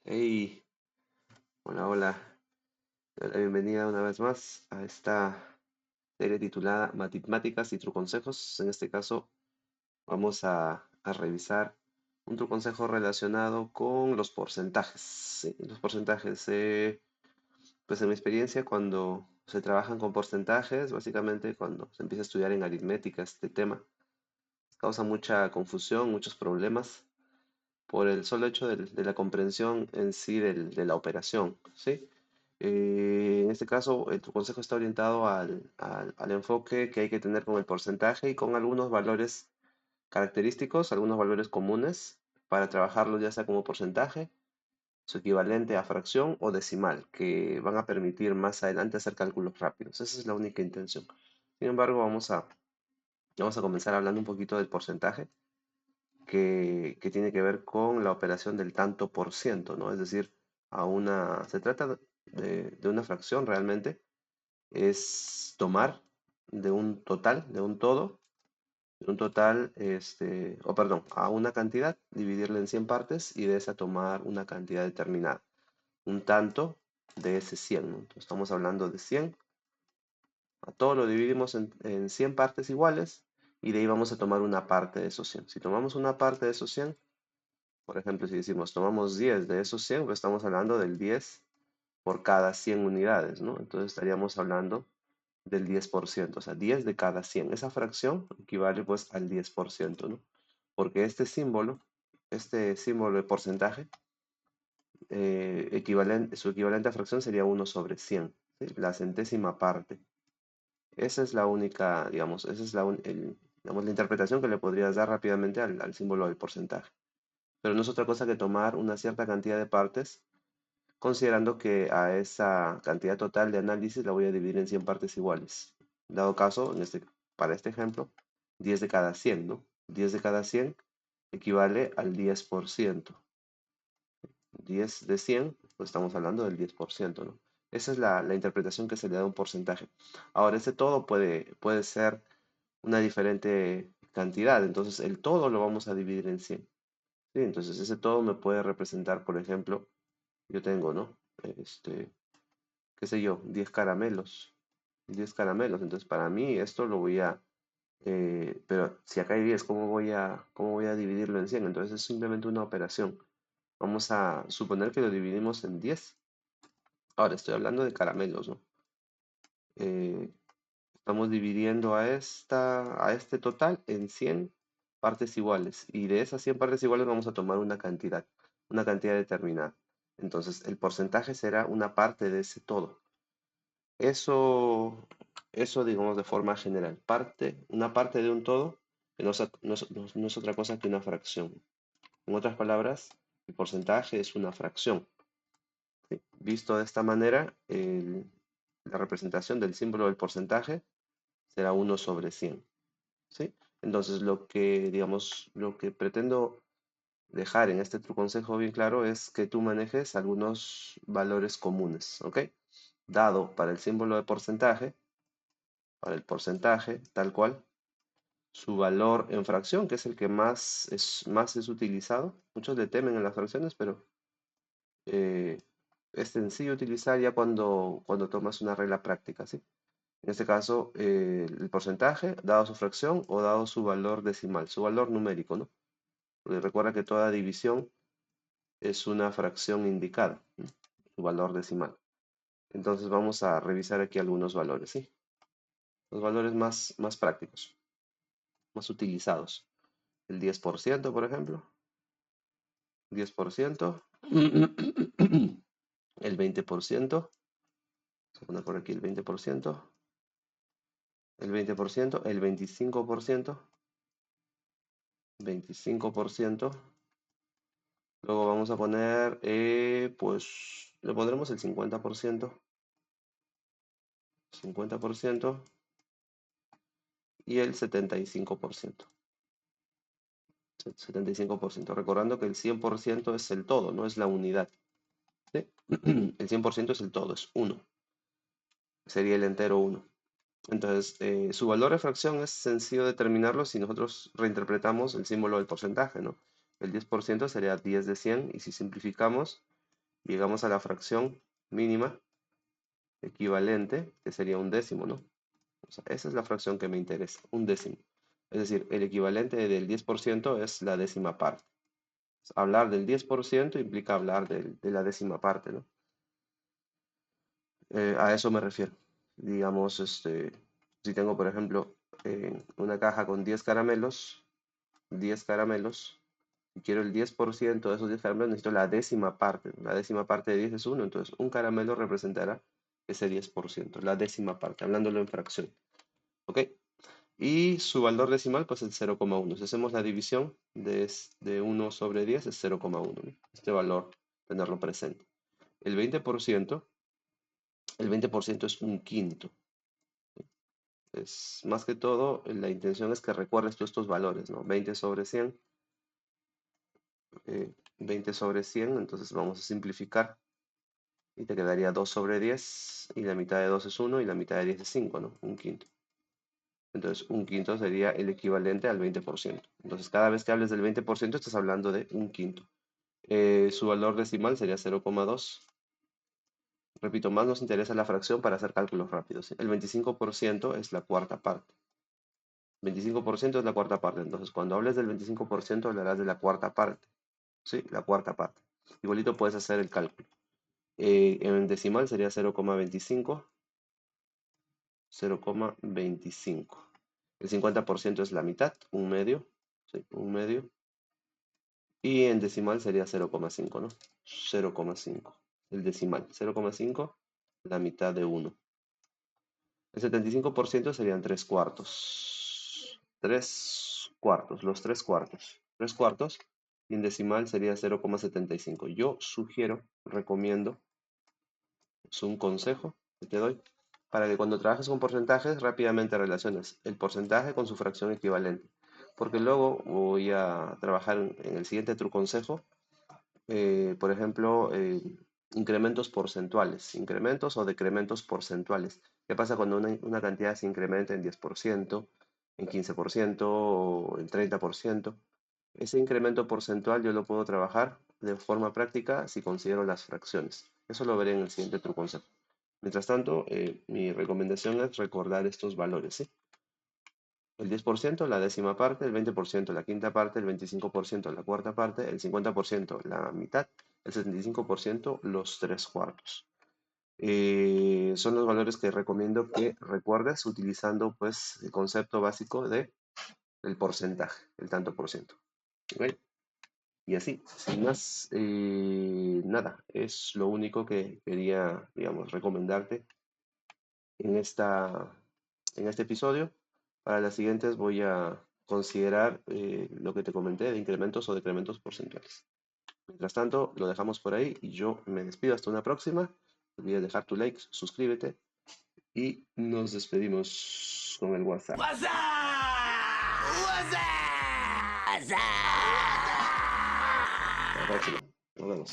Hey, hola, hola. Te doy la bienvenida una vez más a esta serie titulada Matemáticas y Truconsejos. En este caso vamos a revisar un truconsejo relacionado con los porcentajes. Sí, los porcentajes, pues en mi experiencia cuando se trabajan con porcentajes, básicamente cuando se empieza a estudiar en aritmética este tema, causa mucha confusión, muchos problemas por el solo hecho de la comprensión en sí de la operación, ¿sí? En este caso, tu consejo está orientado al enfoque que hay que tener con el porcentaje y con algunos valores característicos, algunos valores comunes para trabajarlo ya sea como porcentaje, su equivalente a fracción o decimal, que van a permitir más adelante hacer cálculos rápidos. Esa es la única intención. Sin embargo, vamos a comenzar hablando un poquito del porcentaje que tiene que ver con la operación del tanto por ciento, ¿no? Es decir, se trata de una fracción realmente, es tomar de un total, de un todo, de un total, o perdón, a una cantidad, dividirla en 100 partes y de esa tomar una cantidad determinada, un tanto de ese 100, ¿no? Entonces, estamos hablando de 100, a todo lo dividimos en 100 partes iguales y de ahí vamos a tomar una parte de esos 100. Si tomamos una parte de esos 100, por ejemplo, si decimos tomamos 10 de esos 100, pues estamos hablando del 10 por cada 100 unidades, ¿no? Entonces estaríamos hablando del 10%, o sea, 10 de cada 100. Esa fracción equivale pues al 10%, ¿no? Porque este símbolo de porcentaje, su equivalente a fracción sería 1/100, ¿sí? La centésima parte. Esa es la única, digamos, esa es digamos, la interpretación que le podrías dar rápidamente al símbolo del porcentaje. Pero no es otra cosa que tomar una cierta cantidad de partes, considerando que a esa cantidad total de análisis la voy a dividir en 100 partes iguales. Dado caso, para este ejemplo, 10 de cada 100, ¿no? 10 de cada 100 equivale al 10%. 10 de 100, pues estamos hablando del 10%, ¿no? Esa es la interpretación que se le da a un porcentaje. Ahora, ese todo puede ser una diferente cantidad, entonces el todo lo vamos a dividir en 100. ¿Sí? Entonces ese todo me puede representar, por ejemplo, yo tengo, ¿no? Este, qué sé yo, 10 caramelos. 10 caramelos. Entonces, para mí esto lo voy a... pero si acá hay 10, ¿cómo voy a dividirlo en 100? Entonces es simplemente una operación. Vamos a suponer que lo dividimos en 10. Ahora estoy hablando de caramelos, ¿no? Eh, Estamos dividiendo a este total en 100 partes iguales. Y de esas 100 partes iguales vamos a tomar una cantidad determinada. Entonces, el porcentaje será una parte de ese todo. Eso, eso digamos de forma general. Una parte de un todo que no es otra cosa que una fracción. En otras palabras, el porcentaje es una fracción. ¿Sí? Visto de esta manera, la representación del símbolo del porcentaje será 1/100. ¿Sí? Entonces, lo que pretendo dejar en este tu consejo bien claro es que tú manejes algunos valores comunes, ¿ok? Dado para el símbolo de porcentaje, para el porcentaje, tal cual, su valor en fracción, que es el que más es utilizado. Muchos le temen a las fracciones, pero eh, es sencillo utilizar ya cuando tomas una regla práctica, ¿sí? En este caso, el porcentaje, dado su fracción o dado su valor decimal, su valor numérico, ¿no? Porque recuerda que toda división es una fracción indicada, ¿no? Su valor decimal. Entonces vamos a revisar aquí algunos valores, ¿sí? Los valores más prácticos, más utilizados. El 10%, por ejemplo. 10%. El 20%. Vamos a poner por aquí el 20%. El 20%. El 25%. 25%. Luego vamos a poner, pues, le pondremos el 50%. 50% y el 75%. 75%. Recordando que el 100% es el todo, no es la unidad. ¿Sí? El 100% es el todo, es uno. Sería el entero uno. Entonces, su valor de fracción es sencillo determinarlo si nosotros reinterpretamos el símbolo del porcentaje, ¿no? El 10% sería 10 de 100 y si simplificamos, llegamos a la fracción mínima equivalente, que sería un décimo, ¿no? O sea, esa es la fracción que me interesa, un décimo. Es decir, el equivalente del 10% es la décima parte. Hablar del 10% implica hablar de la décima parte, ¿no? A eso me refiero. Digamos, si tengo, por ejemplo, una caja con 10 caramelos, y quiero el 10% de esos 10 caramelos, necesito la décima parte. La décima parte de 10 es uno, entonces un caramelo representará ese 10%, la décima parte, hablándolo en fracción. ¿Ok? Y su valor decimal, pues es 0,1. Si hacemos la división de 1 sobre 10 es 0,1, ¿no? Este valor, tenerlo presente. El 20%, el 20% es un quinto. Es más que todo, la intención es que recuerdes tú estos valores, ¿no? 20 sobre 100, 20 sobre 100, entonces vamos a simplificar y te quedaría 2 sobre 10 y la mitad de 2 es 1 y la mitad de 10 es 5, ¿no? Un quinto. Entonces, un quinto sería el equivalente al 20%. Entonces, cada vez que hables del 20%, estás hablando de un quinto. Su valor decimal sería 0,2. Repito, más nos interesa la fracción para hacer cálculos rápidos, ¿sí? El 25% es la cuarta parte. 25% es la cuarta parte. Entonces, cuando hables del 25%, hablarás de la cuarta parte. ¿Sí? La cuarta parte. Igualito puedes hacer el cálculo. En decimal sería 0,25. 0,25. El 50% es la mitad, un medio. ¿Sí? Un medio. Y en decimal sería 0,5, ¿no? 0,5. El decimal. 0,5, la mitad de 1. El 75% serían 3 cuartos. 3 cuartos, los 3 cuartos. 3 cuartos. Y en decimal sería 0,75. Yo sugiero, recomiendo, es un consejo que te doy, para que cuando trabajes con porcentajes rápidamente relaciones el porcentaje con su fracción equivalente. Porque luego voy a trabajar en el siguiente tu consejo, por ejemplo, incrementos porcentuales, incrementos o decrementos porcentuales. ¿Qué pasa cuando una cantidad se incrementa en 10%, en 15% o en 30%? Ese incremento porcentual yo lo puedo trabajar de forma práctica si considero las fracciones. Eso lo veré en el siguiente truco concepto. Mientras tanto, mi recomendación es recordar estos valores, ¿sí? El 10%, la décima parte, el 20%, la quinta parte, el 25%, la cuarta parte, el 50%, la mitad, el 75%, los tres cuartos. Son los valores que recomiendo que recuerdes utilizando pues el concepto básico del porcentaje, el tanto por ciento. ¿Ok? Y así, sin más, nada, es lo único que quería, digamos, recomendarte en en este episodio. Para las siguientes voy a considerar lo que te comenté de incrementos o decrementos porcentuales. Mientras tanto, lo dejamos por ahí y yo me despido hasta una próxima. No olvides dejar tu like, suscríbete y nos despedimos con el WhatsApp. WhatsApp. WhatsApp. Hasta la próxima. Nos vemos.